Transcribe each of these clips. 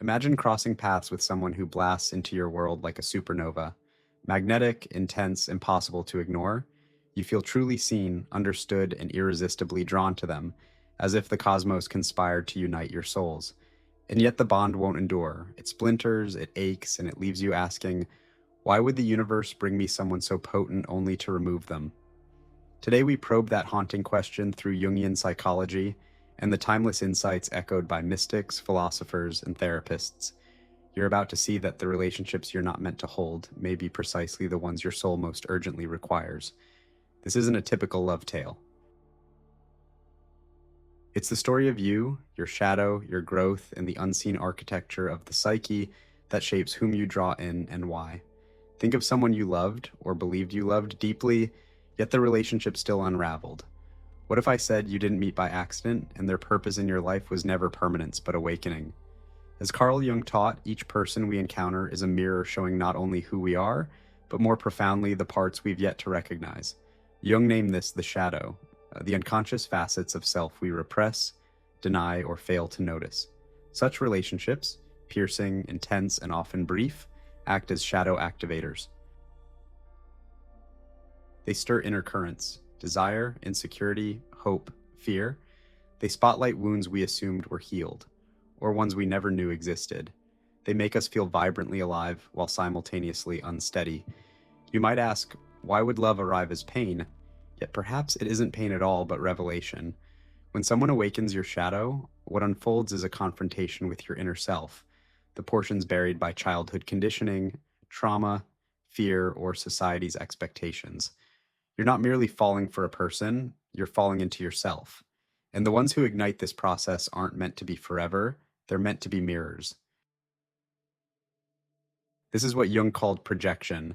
Imagine crossing paths with someone who blasts into your world like a supernova. Magnetic, intense, impossible to ignore. You feel truly seen, understood, and irresistibly drawn to them, as if the cosmos conspired to unite your souls. And yet the bond won't endure. It splinters, it aches, and it leaves you asking, why would the universe bring me someone so potent only to remove them? Today we probe that haunting question through Jungian psychology and the timeless insights echoed by mystics, philosophers, and therapists. You're about to see that the relationships you're not meant to hold may be precisely the ones your soul most urgently requires. This isn't a typical love tale. It's the story of you, your shadow, your growth, and the unseen architecture of the psyche that shapes whom you draw in and why. Think of someone you loved or believed you loved deeply, yet the relationship still unraveled. What if I said you didn't meet by accident and their purpose in your life was never permanence but awakening? As Carl Jung taught, each person we encounter is a mirror showing not only who we are, but more profoundly the parts we've yet to recognize. Jung named this the shadow, the unconscious facets of self we repress, deny, or fail to notice. Such relationships, piercing, intense, and often brief, act as shadow activators. They stir inner currents, desire, insecurity, hope, fear. They spotlight wounds we assumed were healed, or ones we never knew existed. They make us feel vibrantly alive while simultaneously unsteady. You might ask, why would love arrive as pain? Yet perhaps it isn't pain at all, but revelation. When someone awakens your shadow, what unfolds is a confrontation with your inner self, the portions buried by childhood conditioning, trauma, fear, or society's expectations. You're not merely falling for a person, you're falling into yourself. And the ones who ignite this process aren't meant to be forever, they're meant to be mirrors. This is what Jung called projection,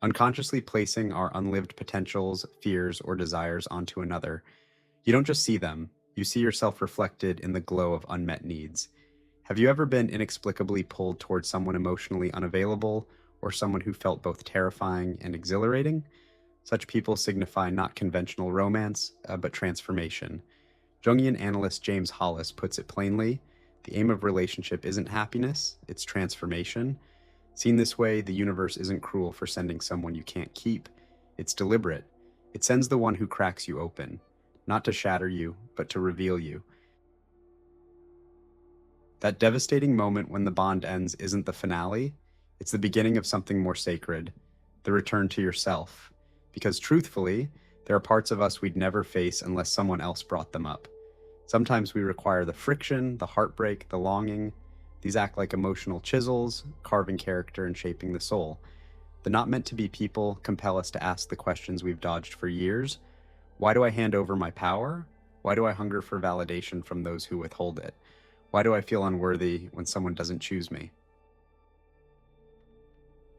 unconsciously placing our unlived potentials, fears, or desires onto another. You don't just see them, you see yourself reflected in the glow of unmet needs. Have you ever been inexplicably pulled towards someone emotionally unavailable, or someone who felt both terrifying and exhilarating? Such people signify not conventional romance, but transformation. Jungian analyst James Hollis puts it plainly, the aim of relationship isn't happiness, it's transformation. Seen this way, the universe isn't cruel for sending someone you can't keep. It's deliberate. It sends the one who cracks you open, not to shatter you, but to reveal you. That devastating moment when the bond ends isn't the finale, it's the beginning of something more sacred, the return to yourself. Because truthfully, there are parts of us we'd never face unless someone else brought them up. Sometimes we require the friction, the heartbreak, the longing. These act like emotional chisels, carving character and shaping the soul. The not meant to be people compel us to ask the questions we've dodged for years. Why do I hand over my power? Why do I hunger for validation from those who withhold it? Why do I feel unworthy when someone doesn't choose me?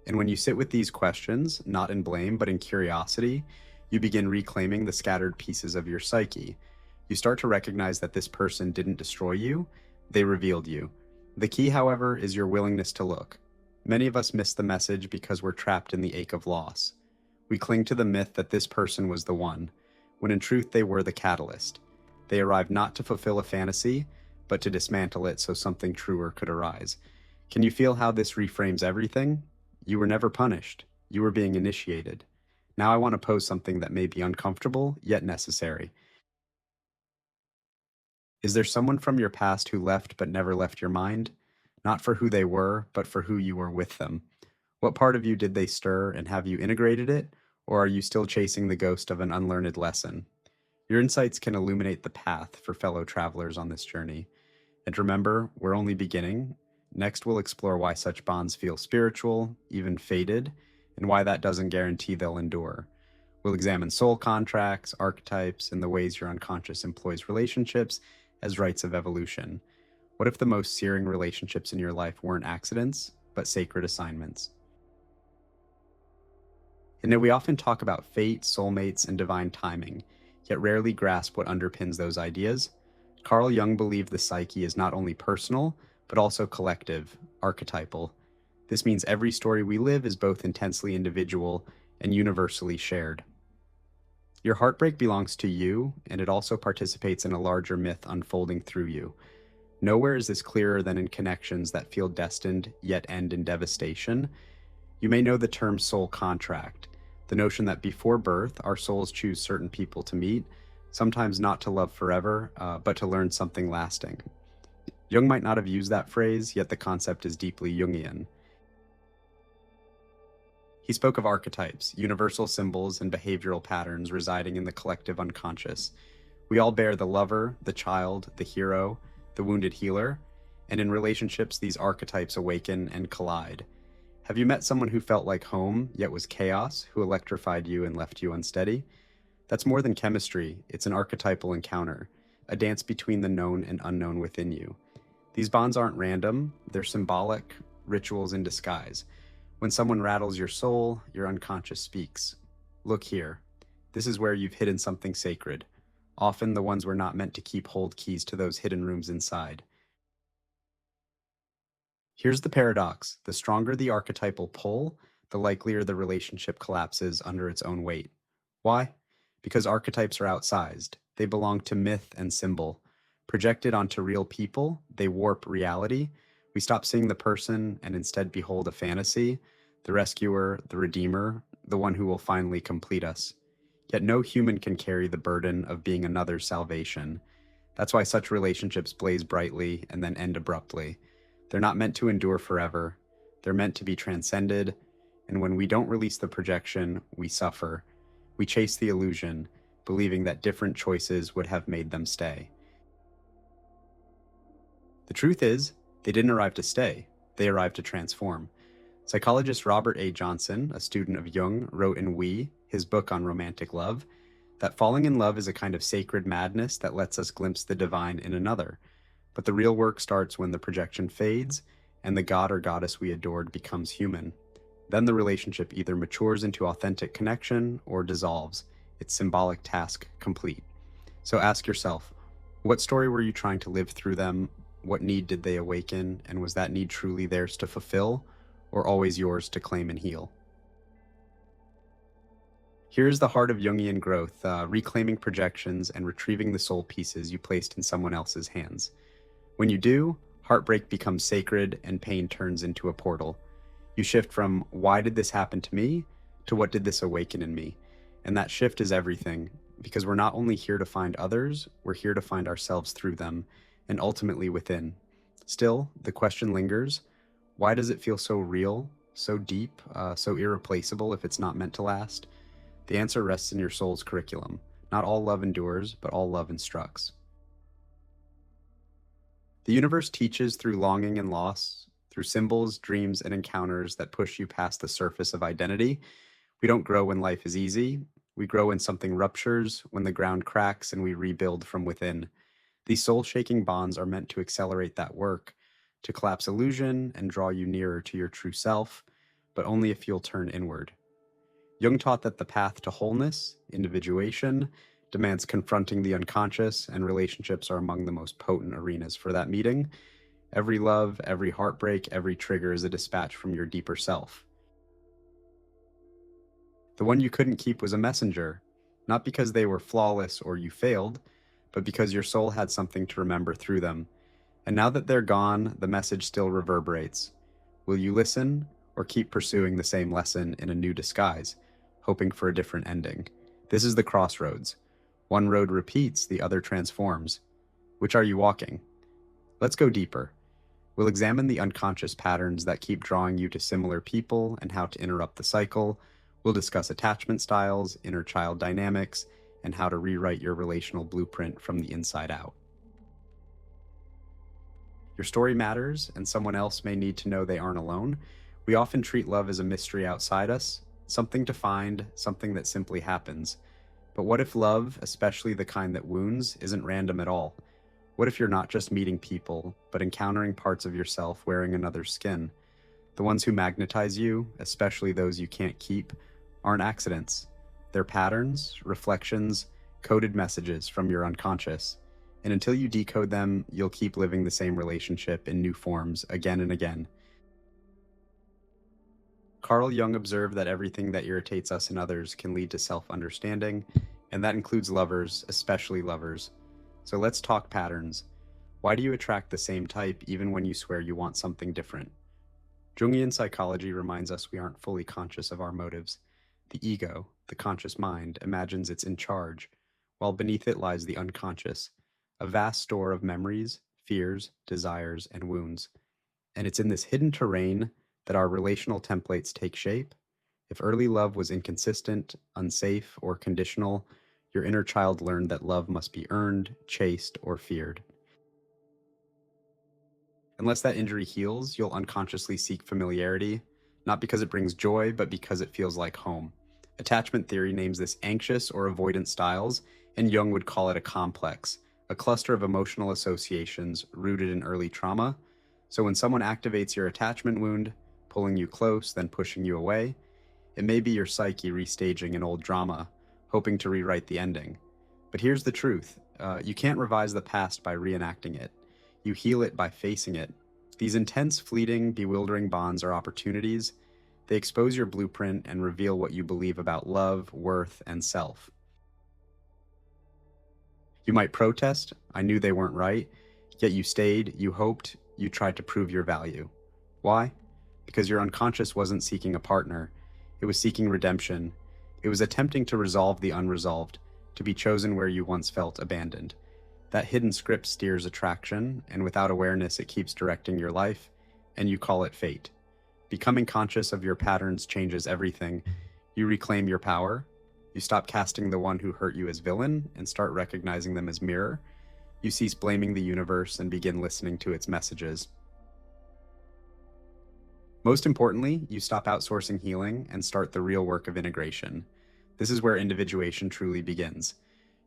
And when you sit with these questions, not in blame, but in curiosity, you begin reclaiming the scattered pieces of your psyche. You start to recognize that this person didn't destroy you, they revealed you. The key, however, is your willingness to look. Many of us miss the message because we're trapped in the ache of loss. We cling to the myth that this person was the one, when in truth they were the catalyst. They arrived not to fulfill a fantasy, but to dismantle it so something truer could arise. Can you feel how this reframes everything? You were never punished. You were being initiated. Now I want to pose something that may be uncomfortable, yet necessary. Is there someone from your past who left but never left your mind? Not for who they were, but for who you were with them. What part of you did they stir, and have you integrated it? Or are you still chasing the ghost of an unlearned lesson? Your insights can illuminate the path for fellow travelers on this journey. And remember, we're only beginning. Next, we'll explore why such bonds feel spiritual, even fated, and why that doesn't guarantee they'll endure. We'll examine soul contracts, archetypes, and the ways your unconscious employs relationships as rites of evolution. What if the most searing relationships in your life weren't accidents, but sacred assignments? And then we often talk about fate, soulmates, and divine timing, yet rarely grasp what underpins those ideas. Carl Jung believed the psyche is not only personal, but also collective, archetypal. This means every story we live is both intensely individual and universally shared. Your heartbreak belongs to you, and it also participates in a larger myth unfolding through you. Nowhere is this clearer than in connections that feel destined yet end in devastation. You may know the term soul contract, the notion that before birth, our souls choose certain people to meet, sometimes not to love forever, but to learn something lasting. Jung might not have used that phrase, yet the concept is deeply Jungian. He spoke of archetypes, universal symbols and behavioral patterns residing in the collective unconscious. We all bear the lover, the child, the hero, the wounded healer, and in relationships, these archetypes awaken and collide. Have you met someone who felt like home, yet was chaos, who electrified you and left you unsteady? That's more than chemistry, it's an archetypal encounter, a dance between the known and unknown within you. These bonds aren't random, they're symbolic, rituals in disguise. When someone rattles your soul, your unconscious speaks. Look here. This is where you've hidden something sacred. Often the ones we're not meant to keep hold keys to those hidden rooms inside. Here's the paradox. The stronger the archetypal pull, the likelier the relationship collapses under its own weight. Why? Because archetypes are outsized. They belong to myth and symbol. Projected onto real people, they warp reality. We stop seeing the person and instead behold a fantasy, the rescuer, the redeemer, the one who will finally complete us. Yet no human can carry the burden of being another's salvation. That's why such relationships blaze brightly and then end abruptly. They're not meant to endure forever. They're meant to be transcended, and when we don't release the projection, we suffer. We chase the illusion, believing that different choices would have made them stay. The truth is, they didn't arrive to stay. They arrived to transform. Psychologist Robert A. Johnson, a student of Jung, wrote in We, his book on romantic love, that falling in love is a kind of sacred madness that lets us glimpse the divine in another. But the real work starts when the projection fades and the god or goddess we adored becomes human. Then the relationship either matures into authentic connection or dissolves, its symbolic task complete. So ask yourself, what story were you trying to live through them? What need did they awaken? And was that need truly theirs to fulfill, or always yours to claim and heal? Here's the heart of Jungian growth, reclaiming projections and retrieving the soul pieces you placed in someone else's hands. When you do, heartbreak becomes sacred and pain turns into a portal. You shift from, why did this happen to me, to what did this awaken in me? And that shift is everything, because we're not only here to find others, we're here to find ourselves through them, and ultimately within. Still, the question lingers, why does it feel so real, so deep, so irreplaceable if it's not meant to last? The answer rests in your soul's curriculum. Not all love endures, but all love instructs. The universe teaches through longing and loss, through symbols, dreams, and encounters that push you past the surface of identity. We don't grow when life is easy. We grow when something ruptures, when the ground cracks, and we rebuild from within. These soul-shaking bonds are meant to accelerate that work, to collapse illusion and draw you nearer to your true self, but only if you'll turn inward. Jung taught that the path to wholeness, individuation, demands confronting the unconscious, and relationships are among the most potent arenas for that meeting. Every love, every heartbreak, every trigger is a dispatch from your deeper self. The one you couldn't keep was a messenger, not because they were flawless or you failed, but because your soul had something to remember through them. And now that they're gone, the message still reverberates. Will you listen, or keep pursuing the same lesson in a new disguise, hoping for a different ending? This is the crossroads. One road repeats, the other transforms. Which are you walking? Let's go deeper. We'll examine the unconscious patterns that keep drawing you to similar people and how to interrupt the cycle. We'll discuss attachment styles, inner child dynamics, and how to rewrite your relational blueprint from the inside out. Your story matters, and someone else may need to know they aren't alone. We often treat love as a mystery outside us, something to find, something that simply happens. But what if love, especially the kind that wounds, isn't random at all? What if you're not just meeting people, but encountering parts of yourself wearing another's skin? The ones who magnetize you, especially those you can't keep, aren't accidents. They're patterns, reflections, coded messages from your unconscious. And until you decode them, you'll keep living the same relationship in new forms again and again. Carl Jung observed that everything that irritates us in others can lead to self-understanding, and that includes lovers, especially lovers. So let's talk patterns. Why do you attract the same type even when you swear you want something different? Jungian psychology reminds us we aren't fully conscious of our motives. The ego, the conscious mind, imagines it's in charge, while beneath it lies the unconscious, a vast store of memories, fears, desires, and wounds. And it's in this hidden terrain that our relational templates take shape. If early love was inconsistent, unsafe, or conditional, your inner child learned that love must be earned, chased, or feared. Unless that injury heals, you'll unconsciously seek familiarity, not because it brings joy, but because it feels like home. Attachment theory names this anxious or avoidant styles, and Jung would call it a complex, a cluster of emotional associations rooted in early trauma. So when someone activates your attachment wound, pulling you close, then pushing you away, it may be your psyche restaging an old drama, hoping to rewrite the ending. But here's the truth. You can't revise the past by reenacting it. You heal it by facing it. These intense, fleeting, bewildering bonds are opportunities. They expose your blueprint and reveal what you believe about love, worth, and self. You might protest, I knew they weren't right, yet you stayed, you hoped, you tried to prove your value. Why? Because your unconscious wasn't seeking a partner, it was seeking redemption. It was attempting to resolve the unresolved, to be chosen where you once felt abandoned. That hidden script steers attraction, and without awareness, it keeps directing your life, and you call it fate. Becoming conscious of your patterns changes everything. You reclaim your power. You stop casting the one who hurt you as villain and start recognizing them as mirror. You cease blaming the universe and begin listening to its messages. Most importantly, you stop outsourcing healing and start the real work of integration. This is where individuation truly begins.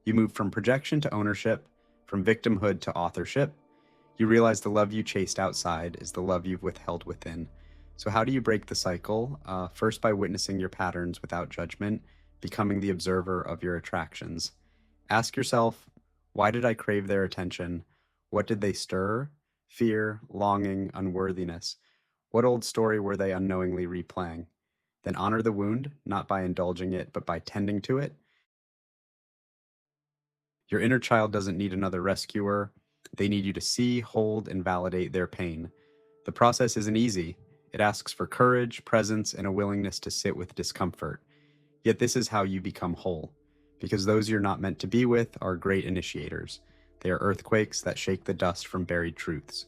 You move from projection to ownership, from victimhood to authorship. You realize the love you chased outside is the love you've withheld within. So how do you break the cycle? First, by witnessing your patterns without judgment, becoming the observer of your attractions. Ask yourself, why did I crave their attention? What did they stir? Fear, longing, unworthiness. What old story were they unknowingly replaying? Then honor the wound, not by indulging it, but by tending to it. Your inner child doesn't need another rescuer. They need you to see, hold, and validate their pain. The process isn't easy. It asks for courage, presence, and a willingness to sit with discomfort. Yet this is how you become whole, because those you're not meant to be with are great initiators. They are earthquakes that shake the dust from buried truths.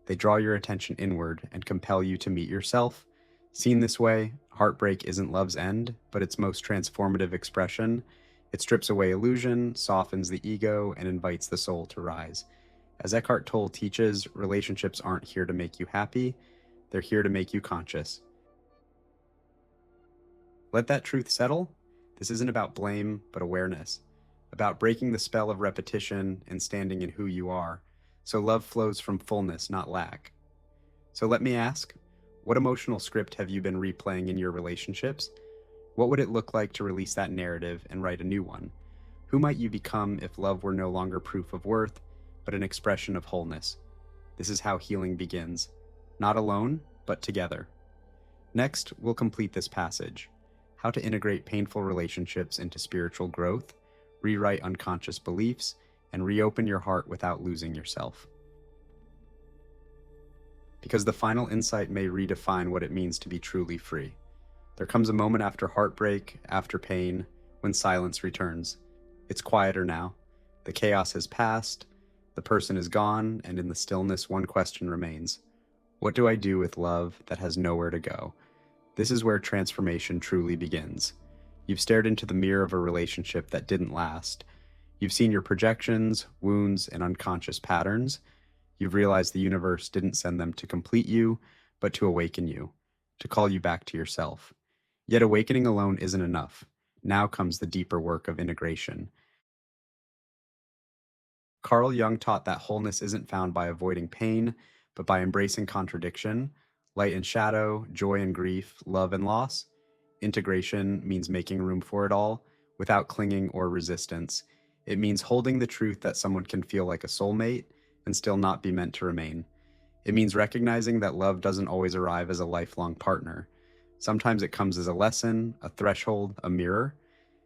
They draw your attention inward and compel you to meet yourself. Seen this way, heartbreak isn't love's end, but its most transformative expression. It strips away illusion, softens the ego, and invites the soul to rise. As Eckhart Tolle teaches, relationships aren't here to make you happy, they're here to make you conscious. Let that truth settle. This isn't about blame, but awareness, about breaking the spell of repetition and standing in who you are. So love flows from fullness, not lack. So let me ask, what emotional script have you been replaying in your relationships? What would it look like to release that narrative and write a new one? Who might you become if love were no longer proof of worth, but an expression of wholeness? This is how healing begins. Not alone, but together. Next, we'll complete this passage. How to integrate painful relationships into spiritual growth, rewrite unconscious beliefs, and reopen your heart without losing yourself. Because the final insight may redefine what it means to be truly free. There comes a moment after heartbreak, after pain, when silence returns. It's quieter now. The chaos has passed, the person is gone, and in the stillness, one question remains. What do I do with love that has nowhere to go? This is where transformation truly begins. You've stared into the mirror of a relationship that didn't last. You've seen your projections, wounds, and unconscious patterns. You've realized the universe didn't send them to complete you, but to awaken you, to call you back to yourself. Yet awakening alone isn't enough. Now comes the deeper work of integration. Carl Jung taught that wholeness isn't found by avoiding pain, but by embracing contradiction, light and shadow, joy and grief, love and loss. Integration means making room for it all, without clinging or resistance. It means holding the truth that someone can feel like a soulmate and still not be meant to remain. It means recognizing that love doesn't always arrive as a lifelong partner. Sometimes it comes as a lesson, a threshold, a mirror.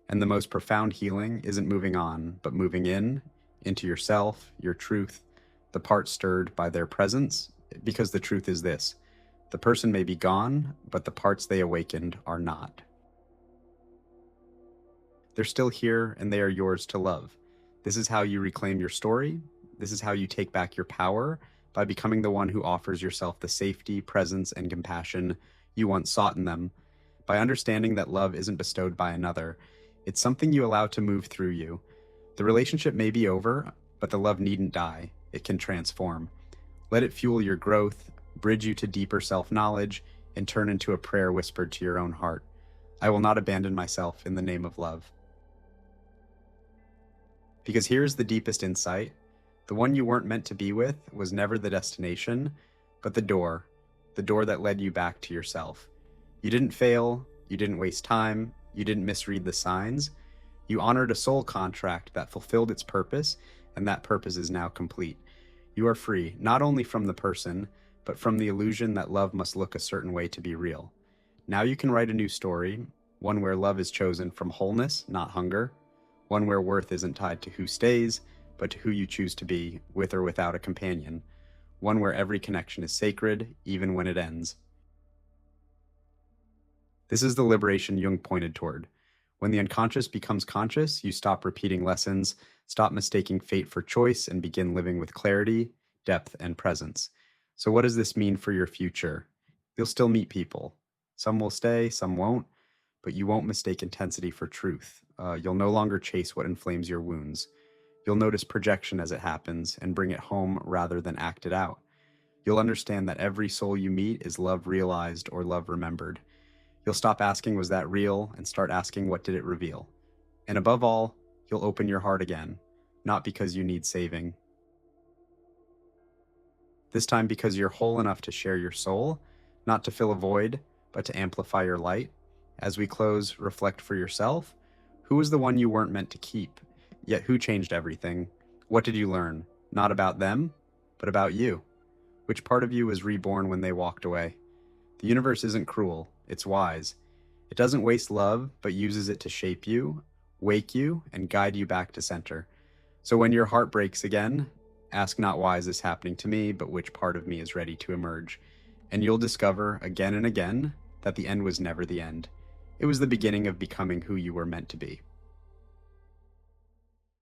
And the most profound healing isn't moving on, but moving in, into yourself, your truth, the part stirred by their presence, because the truth is this: the person may be gone, but the parts they awakened are not. They're still here, and they are yours to love. This is how you reclaim your story. This is how you take back your power, by becoming the one who offers yourself the safety, presence, and compassion you once sought in them. By understanding that love isn't bestowed by another, it's something you allow to move through you. The relationship may be over, but the love needn't die. It can transform. Let it fuel your growth, bridge you to deeper self-knowledge, and turn into a prayer whispered to your own heart. I will not abandon myself in the name of love. Because here's the deepest insight: the one you weren't meant to be with was never the destination, but the door that led you back to yourself. You didn't fail, you didn't waste time, you didn't misread the signs. You honored a soul contract that fulfilled its purpose, and that purpose is now complete. You are free, not only from the person, but from the illusion that love must look a certain way to be real. Now you can write a new story, one where love is chosen from wholeness, not hunger, one where worth isn't tied to who stays, but to who you choose to be, with or without a companion, one where every connection is sacred, even when it ends. This is the liberation Jung pointed toward. When the unconscious becomes conscious, you stop repeating lessons, stop mistaking fate for choice, and begin living with clarity, depth, and presence. So what does this mean for your future? You'll still meet people. Some will stay, some won't, but you won't mistake intensity for truth. You'll no longer chase what inflames your wounds. You'll notice projection as it happens and bring it home rather than act it out. You'll understand that every soul you meet is love realized or love remembered. You'll stop asking, was that real? And start asking, what did it reveal? And above all, you'll open your heart again, not because you need saving. This time because you're whole enough to share your soul, not to fill a void, but to amplify your light. As we close, reflect for yourself. Who was the one you weren't meant to keep? Yet who changed everything? What did you learn? Not about them, but about you. Which part of you was reborn when they walked away? The universe isn't cruel, it's wise. It doesn't waste love, but uses it to shape you, wake you, and guide you back to center. So when your heart breaks again, ask not why is this happening to me, but which part of me is ready to emerge. And you'll discover again and again that the end was never the end. It was the beginning of becoming who you were meant to be.